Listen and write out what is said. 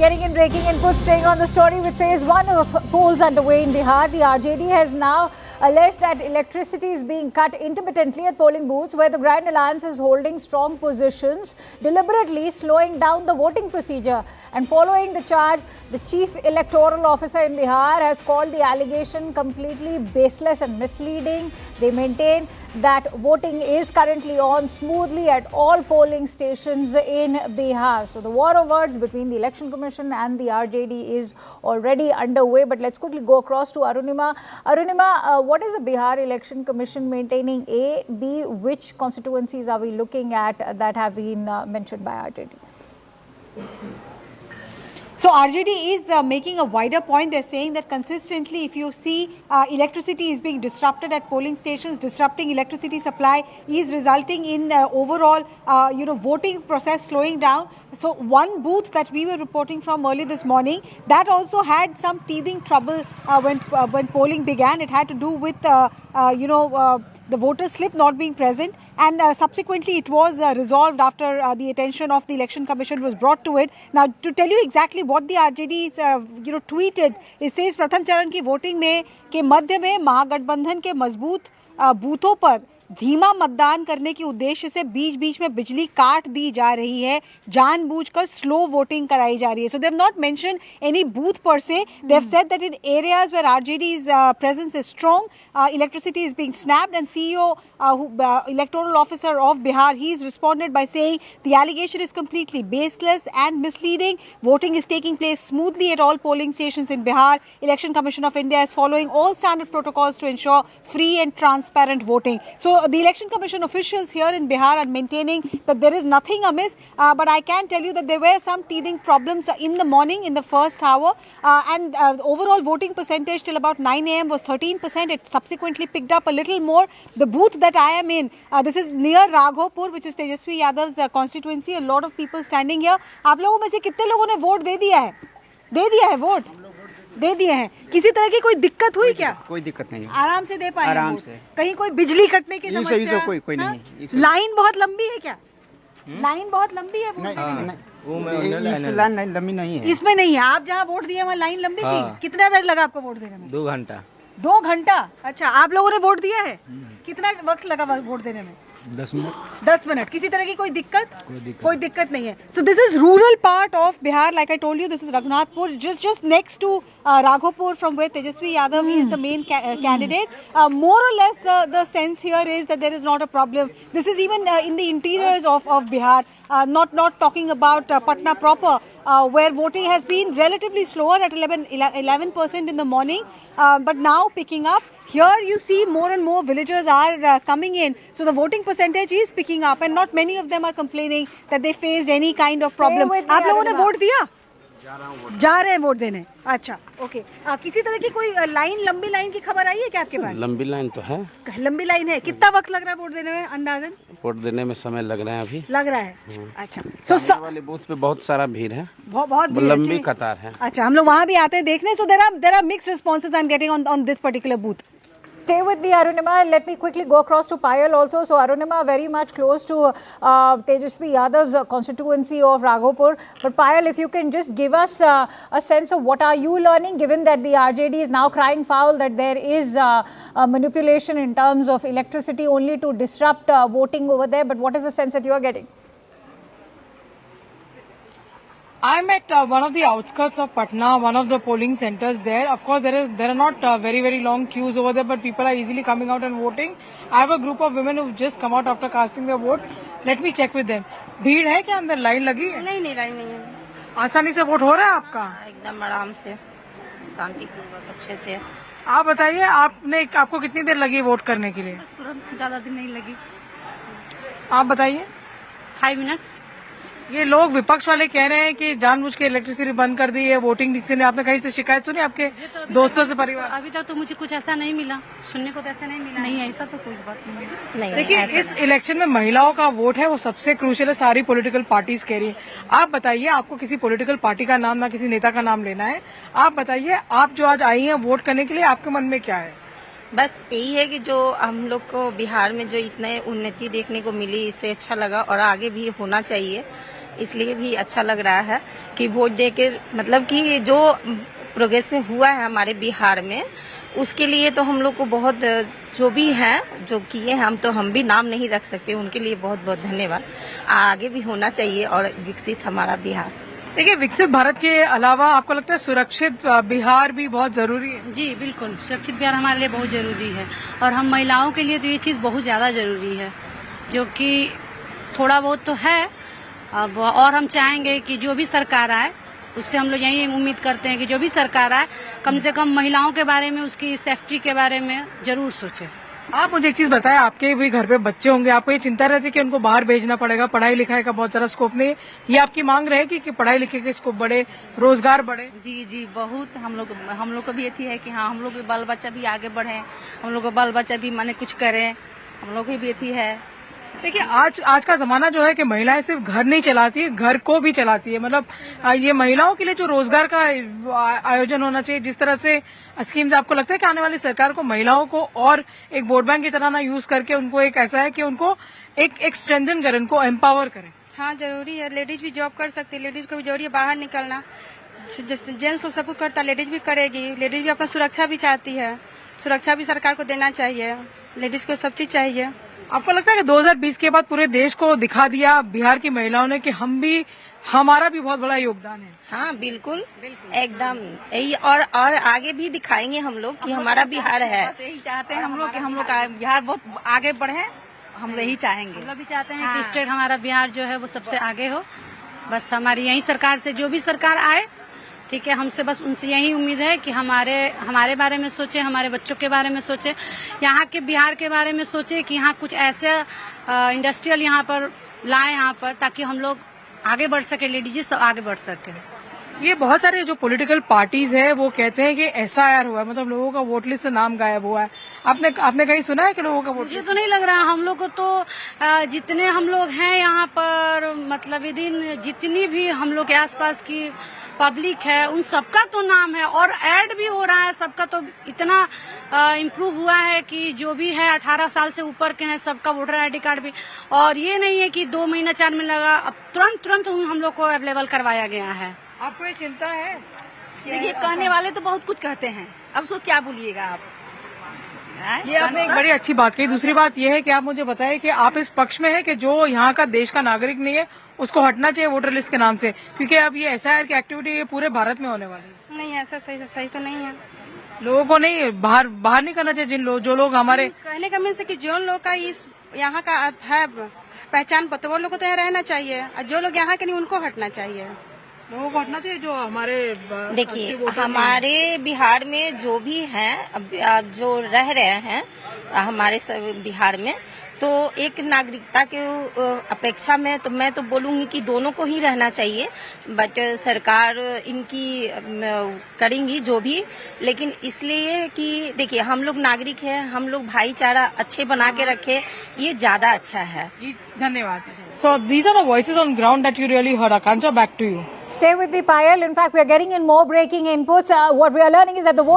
getting in breaking inputs, staying on the story with phase 1 of polls underway in Bihar. The RJD has now alleged that electricity is being cut intermittently at polling booths where the Grand Alliance is holding strong positions, deliberately slowing down the voting procedure. And following the charge, the chief electoral officer in Bihar has called the allegation completely baseless and misleading. They maintain that voting is currently on smoothly at all polling stations in Bihar. So the war of words between the Election Commission and the RJD is already underway. But let's quickly go across to Arunima. Arunima, what is the Bihar Election Commission maintaining? A, B, which constituencies are we looking at that have been mentioned by RJD? So RJD is making a wider point. They're saying that consistently, if you see electricity is being disrupted at polling stations, disrupting electricity supply is resulting in overall, voting process slowing down. So one booth that we were reporting from early this morning, that also had some teething trouble when polling began. It had to do with the voter slip not being present, and subsequently it was resolved after the attention of the Election Commission was brought to it. Now, to tell you exactly what the RJD tweeted, it says प्रथम चरण की voting में के मध्य में महागठबंधन के मजबूत बूथों पर धीमा मतदान करने के उद्देश्य से बीच बीच में बिजली काट दी जा रही है, जानबूझकर स्लो वोटिंग कराई जा रही है. So they have not mentioned any booth per se. They have said that in areas where RJD's presence is strong, electricity is being snapped, and CEO, electoral officer of Bihar, he's responded by saying the allegation is completely baseless and misleading. Voting is taking place smoothly at all polling stations in Bihar. Election Commission of India is following all standard protocols to ensure free and transparent voting. So the Election Commission officials here in Bihar are maintaining that there is nothing amiss, but I can tell you that there were some teething problems in the morning, in the first hour, and overall voting percentage till about 9 a.m. was 13%. It subsequently picked up a little more. The booth that I am in, this is near Raghavpur, which is Tejasvi Yadav's constituency. A lot of people standing here. आप लोगों में से कितने लोगों ने vote दे दिया है? दे दिया है वोट? दे दिए हैं. किसी तरह की कोई दिक्कत हुई क्या? कोई दिक्कत नहीं. आराम से दे पाए? आराम से. कहीं कोई बिजली कटने की समस्या? कोई नहीं. लाइन बहुत लंबी है क्या? लाइन बहुत लंबी है? लाइन लंबी नहीं है. इसमें नहीं है. आप जहाँ वोट दिए वहाँ लाइन लंबी थी. कितना देर लगा आपको वोट देने में? 2 घंटा. 2 घंटा? अच्छा, आप लोगों ने वोट दिया है? कितना वक्त लगा वोट देने में? 10 मिनट. 10 मिनट. किसी तरह की कोई दिक्कत? कोई दिक्कत नहीं है. So this is rural part of Bihar. Like I told you, this is Raghunathpur, just next to Raghavpur, from where Tejasvi Yadav is the main candidate. More or less, the sense here is that there is not a problem. This is even in the interiors of Bihar. Not talking about Patna proper, where voting has been relatively slower at 11% in the morning, but now picking up. Here you see more and more villagers are coming in, so the voting percentage is picking up, and not many of them are complaining that they faced any kind of problem. आप लोगों ने vote दिया? जा रहे हैं vote देने. अच्छा, okay. किसी तरह की कोई लंबी लाइन की खबर आई है क्या आपके पास? लंबी लाइन तो है. लंबी लाइन है. कितना वक्त लग रहा है वोट देने में अंदाजन? वोट देने में समय लग रहा है अभी. लग रहा है. अच्छा. सामने वाले बूथ पे बहुत सारा भीड़ है. बहुत लंबी कतार है. अच्छा, हम लोग वहाँ भी आते हैं देखने. So there are mixed responses I'm getting on this particular booth. Stay with me, Arunima. Let me quickly go across to Payal also. So Arunima, very much close to Tejasvi Yadav's constituency of Raghavpur. But Payal, if you can just give us a sense of what are you learning, given that the RJD is now crying foul that there is manipulation in terms of electricity only to disrupt voting over there. But what is the sense that you are getting? I'm at one of the outskirts of Patna, one of the polling centers there. Of course, there are not very long queues over there, but people are easily coming out and voting. I have a group of women who've just come out after casting their vote. Let me check with them. भीड़ है क्या अंदर? Line लगी है? नहीं line नहीं है. आसानी से वोट हो रहा है आपका? एकदम आराम से, शांतिपूर्वक, अच्छे से. आप बताइए, आपको कितनी देर लगी वोट करने के लिए? तुरंत, ज्यादा दिन नहीं लगी. आप बताइए. 5 मिनट्स. ये लोग विपक्ष वाले कह रहे हैं कि जानबूझ के इलेक्ट्रिसिटी बंद कर दी है, वोटिंग डिक्शन. आपने कहीं से शिकायत सुनी आपके दोस्तों से, परिवार? अभी तक तो मुझे कुछ ऐसा नहीं मिला, सुनने को तो ऐसा नहीं मिला. नहीं, ऐसा तो कोई बात नहीं. देखिए, इस इलेक्शन में महिलाओं का वोट है वो सबसे क्रूशियल है, सारी पॉलिटिकल पार्टीज कह रही है. आप बताइए, आपको किसी पॉलिटिकल पार्टी का नाम, ना किसी नेता का नाम लेना है. आप बताइए, आप जो आज आई हैं वोट करने के लिए, आपके मन में क्या है? बस यही है कि जो हम लोग को बिहार में जो इतने उन्नति देखने को मिली, इससे अच्छा लगा और आगे भी होना चाहिए. इसलिए भी अच्छा लग रहा है कि वोट दे के मतलब कि जो प्रोग्रेस हुआ है हमारे बिहार में, उसके लिए तो हम लोग को बहुत, जो भी हैं जो किए हैं, हम भी नाम नहीं रख सकते, उनके लिए बहुत बहुत धन्यवाद। आगे भी होना चाहिए और विकसित हमारा बिहार। देखिए, विकसित भारत के अलावा आपको लगता है सुरक्षित बिहार भी बहुत जरूरी है? जी बिल्कुल, सुरक्षित बिहार हमारे लिए बहुत जरूरी है और हम महिलाओं के लिए तो ये चीज़ बहुत ज़्यादा जरूरी है, जो कि थोड़ा बहुत तो है अब, और हम चाहेंगे कि जो भी सरकार आए उससे हम लोग यही उम्मीद करते हैं कि जो भी सरकार आए कम से कम महिलाओं के बारे में, उसकी सेफ्टी के बारे में जरूर सोचे। आप मुझे एक चीज बताएं, आपके भी घर पे बच्चे होंगे, आपको ये चिंता रहती है कि उनको बाहर भेजना पड़ेगा, पढ़ाई लिखाई का बहुत सारा स्कोप नहीं है, ये आपकी मांग रहेगी कि पढ़ाई लिखाई के स्कोप बढ़े, रोजगार बढ़े? जी जी, बहुत हम लोग को भी ये थी है कि हाँ हम लोग के बाल बच्चा भी आगे बढ़े, हम लोग का बाल बच्चा भी माने कुछ करे, हम लोग की भी ये थी है। देखिए, आज का जमाना जो है कि महिलाएं सिर्फ घर नहीं चलाती है, घर को भी चलाती है। मतलब ये महिलाओं के लिए जो रोजगार का आयोजन होना चाहिए, जिस तरह से स्कीम्स, आपको लगता है कि आने वाली सरकार को महिलाओं को और एक वोट बैंक की तरह ना यूज करके उनको एक ऐसा है कि उनको एक स्ट्रेंथन करें, उनको एम्पावर करें? हाँ जरूरी है, लेडीज भी जॉब कर सकती है, लेडीज को भी जरूरी है बाहर निकलना। जेंट्स को सब कुछ करता, लेडीज भी करेगी, लेडीज भी अपना सुरक्षा भी चाहती है, सुरक्षा भी सरकार को देना चाहिए, लेडीज को सब चीज चाहिए। आपको लगता है कि 2020 के बाद पूरे देश को दिखा दिया बिहार की महिलाओं ने कि हमारा भी बहुत बड़ा योगदान है? हाँ बिल्कुल, एकदम यही, और आगे भी दिखाएंगे हम लोग कि हमारा बिहार है। यही चाहते हैं हम लोग कि हम लोग का बिहार बहुत आगे बढ़े, हम लोग यही चाहेंगे। हम लोग भी चाहते हैं कि स्टेट हमारा बिहार जो है वो सबसे आगे हो। बस हमारी यही सरकार से, जो भी सरकार आए, ठीक है, हमसे बस उनसे यही उम्मीद है कि हमारे बारे में सोचे, हमारे बच्चों के बारे में सोचे, यहाँ के बिहार के बारे में सोचे कि यहाँ कुछ ऐसे इंडस्ट्रियल यहाँ पर लाए यहाँ पर, ताकि हम लोग आगे बढ़ सके, लेडीज सब आगे बढ़ सके। ये बहुत सारे जो पॉलिटिकल पार्टीज हैं वो कहते हैं कि SIR हुआ है, मतलब लोगों का वोट लिस्ट से नाम गायब हुआ है। आपने कहीं सुना है कि लोगों का वोट? मुझे तो नहीं लग रहा। हम लोग को तो जितने हम लोग हैं यहाँ पर, मतलब जितनी भी हम लोग के आसपास की पब्लिक है, उन सबका तो नाम है और ऐड भी हो रहा है, सबका तो इतना इम्प्रूव हुआ है कि जो भी है 18 साल से ऊपर के हैं सबका वोटर ID कार्ड भी, और ये नहीं है कि 2 महीना 4 महीना लगा, अब तुरंत हम लोग को अवेलेबल करवाया गया है। आपको ये चिंता है? देखिए, कहने वाले तो बहुत कुछ कहते हैं, अब उसको क्या बोलिएगा आप। ये आपने एक बड़ी अच्छी बात कही। दूसरी बात ये है कि आप मुझे बताएं कि आप इस पक्ष में है कि जो यहाँ का देश का नागरिक नहीं है उसको हटना चाहिए वोटर लिस्ट के नाम से, क्योंकि अब ये SIR की एक्टिविटी ये पूरे भारत में होने वाली है। नहीं, ऐसा सही तो नहीं है। लोगों को नहीं बाहर नहीं करना चाहिए। जो लोग हमारे कहने का मीन्स है कि जो लोग का इस यहाँ का है पहचान पत्र, वो लोग को तो यहाँ रहना चाहिए, और जो लोग यहाँ के नहीं उनको हटना चाहिए। लोगों को हटना चाहिए जो हमारे। देखिए, हमारे बिहार में जो भी हैं, जो रह रहे हैं हमारे बिहार में, तो एक नागरिकता के अपेक्षा में तो मैं तो बोलूंगी कि दोनों को ही रहना चाहिए, बट सरकार इनकी करेंगी जो भी, लेकिन इसलिए कि देखिए हम लोग नागरिक हैं, हम लोग भाईचारा अच्छे बना के रखे, ये ज्यादा अच्छा है। जी धन्यवाद। So these are the voices on ground that you really heard. Akanksha, back to you. Stay with the Payal. In fact, we are getting in more breaking inputs. What we are learning is that the vote